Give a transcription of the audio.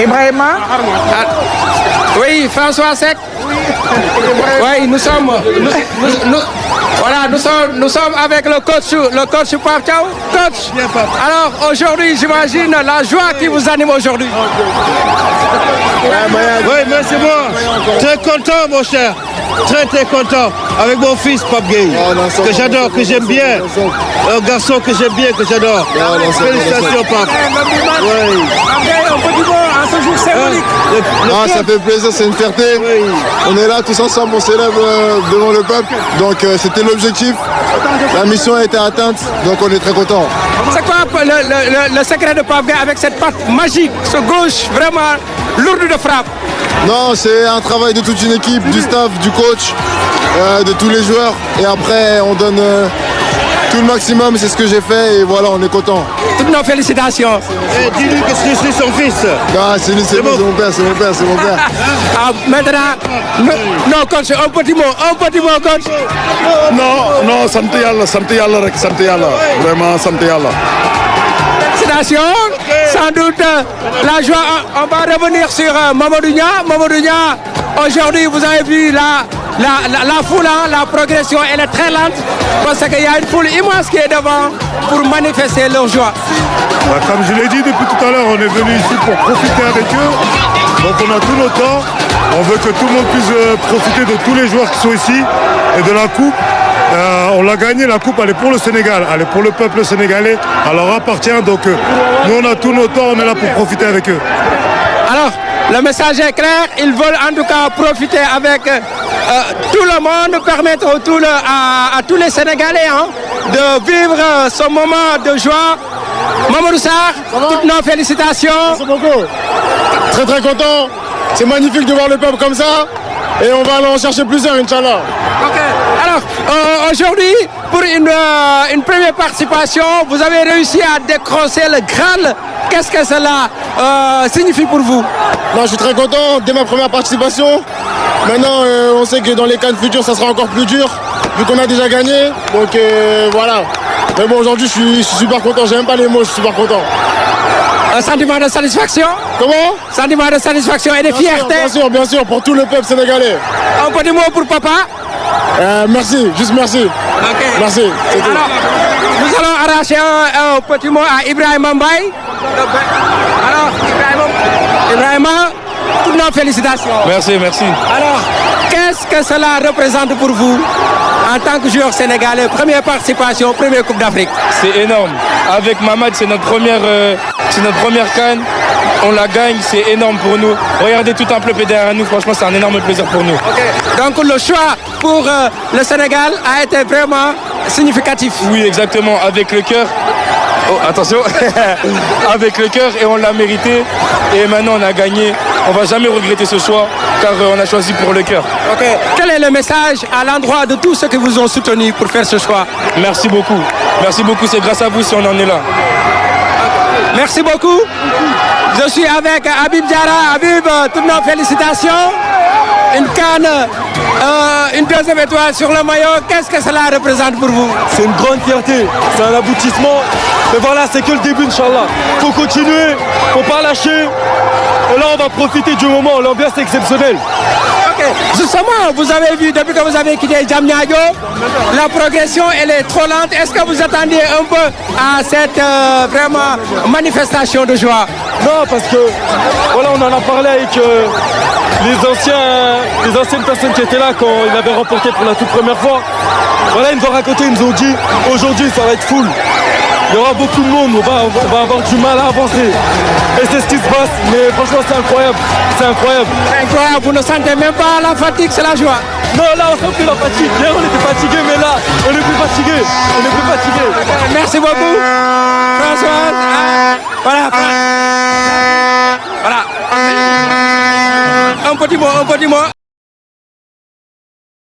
Ibrahima. Oui, François Sec. Oui, nous sommes avec le coach Pape Thiaw. Coach, alors aujourd'hui, j'imagine la joie qui vous anime aujourd'hui. Oui, mais c'est bon. Très content, mon cher. Très content. Avec mon fils, Pape Gueye, que j'adore, que j'aime bien. Un garçon que j'aime bien, que j'adore. Félicitations, Pape. Oui. Un petit mot à ce jour symbolique. Ah, ça fait plaisir, c'est une fierté. Oui. On est là tous ensemble, on s'élève devant le peuple. Donc c'était l'objectif. La mission a été atteinte, donc on est très contents. C'est quoi le secret de Pape Gueye avec cette patte magique, ce gauche vraiment lourde de frappe? Non, c'est un travail de toute une équipe, du staff, du coach, de tous les joueurs. Et après, on donne tout le maximum, c'est ce que j'ai fait et voilà, on est content. Toutes nos félicitations. Dis-lui que je suis son fils. Ah, c'est mon père, c'est mon père. Ah, maintenant, non, coach, un petit mot, coach. Non, sant yàlla vraiment sant yàlla. Félicitations. Sans doute, la joie, on va revenir sur Mamadou Nia. Aujourd'hui, vous avez vu la foule, la progression, elle est très lente parce qu'il y a une foule immense qui est devant pour manifester leur joie. Comme je l'ai dit depuis tout à l'heure, on est venu ici pour profiter avec eux. Donc on a tout notre temps. On veut que tout le monde puisse profiter de tous les joueurs qui sont ici et de la coupe. On l'a gagné, la coupe, elle est pour le Sénégal, elle est pour le peuple sénégalais, elle leur appartient. Donc nous on a tout notre temps, on est là pour profiter avec eux. Alors, le message est clair, ils veulent en tout cas profiter avec tout le monde, permettre à tous les Sénégalais de vivre ce moment de joie. Mamadou Sarr, toutes nos félicitations. Merci beaucoup. Très content. C'est magnifique de voir le peuple comme ça. Et on va aller en chercher plusieurs, Inch'Allah. Ok. Alors, aujourd'hui, pour une première participation, vous avez réussi à décrocher le Graal. Qu'est-ce que cela signifie pour vous? Non, je suis très content dès ma première participation. Maintenant, on sait que dans les CAN futurs, ça sera encore plus dur, vu qu'on a déjà gagné. Donc voilà. Mais bon, aujourd'hui, je suis super content. J'ai même pas les mots, je suis super content. Un sentiment de satisfaction? Comment? Sentiment de satisfaction et de fierté? Bien sûr, pour tout le peuple sénégalais. Un petit mot pour papa? Merci, juste merci. Ok. Merci. Alors, nous allons arracher un petit mot à Ibrahima Mbaye. Alors, Ibrahima, toutes nos félicitations. Merci. Alors, qu'est-ce que cela représente pour vous en tant que joueur sénégalais? Première participation, première Coupe d'Afrique. C'est énorme. Avec Mamad, c'est notre première CAN. On la gagne, c'est énorme pour nous. Regardez tout un peuple derrière nous, franchement, c'est un énorme plaisir pour nous. Okay. Donc le choix pour le Sénégal a été vraiment significatif. Oui, exactement, avec le cœur. Oh, attention, avec le cœur et on l'a mérité. Et maintenant, on a gagné. On ne va jamais regretter ce choix car on a choisi pour le cœur. Ok. Quel est le message à l'endroit de tous ceux qui vous ont soutenu pour faire ce choix? Merci beaucoup. Merci beaucoup, c'est grâce à vous si on en est là. Merci beaucoup. Je suis avec Habib Diarra. Habib, toutes nos félicitations. Une canne, une deuxième étoile sur le maillot. Qu'est-ce que cela représente pour vous? C'est une grande fierté, c'est un aboutissement. Mais voilà, c'est que le début, Inch'Allah. Il faut continuer, il ne faut pas lâcher. Et là, on va profiter du moment. L'ambiance est exceptionnelle. Ok. Justement, vous avez vu, depuis que vous avez quitté Diamniadio, la progression, elle est trop lente. Est-ce que vous attendiez un peu à cette vraiment manifestation de joie? Non, parce que, voilà, on en a parlé avec les anciennes personnes qui étaient là quand il avait remporté pour la toute première fois. Voilà, ils nous ont raconté, ils nous ont dit, aujourd'hui, ça va être full. Il y aura beaucoup de monde, on va avoir du mal à avancer. Et c'est ce qui se passe, mais franchement c'est incroyable. C'est incroyable. Incroyable, vous ne sentez même pas la fatigue, c'est la joie. Non, là on sent plus la fatigue. Hier on était fatigué, mais là on est plus fatigué. Merci beaucoup. Françoise. Voilà. Un petit mot.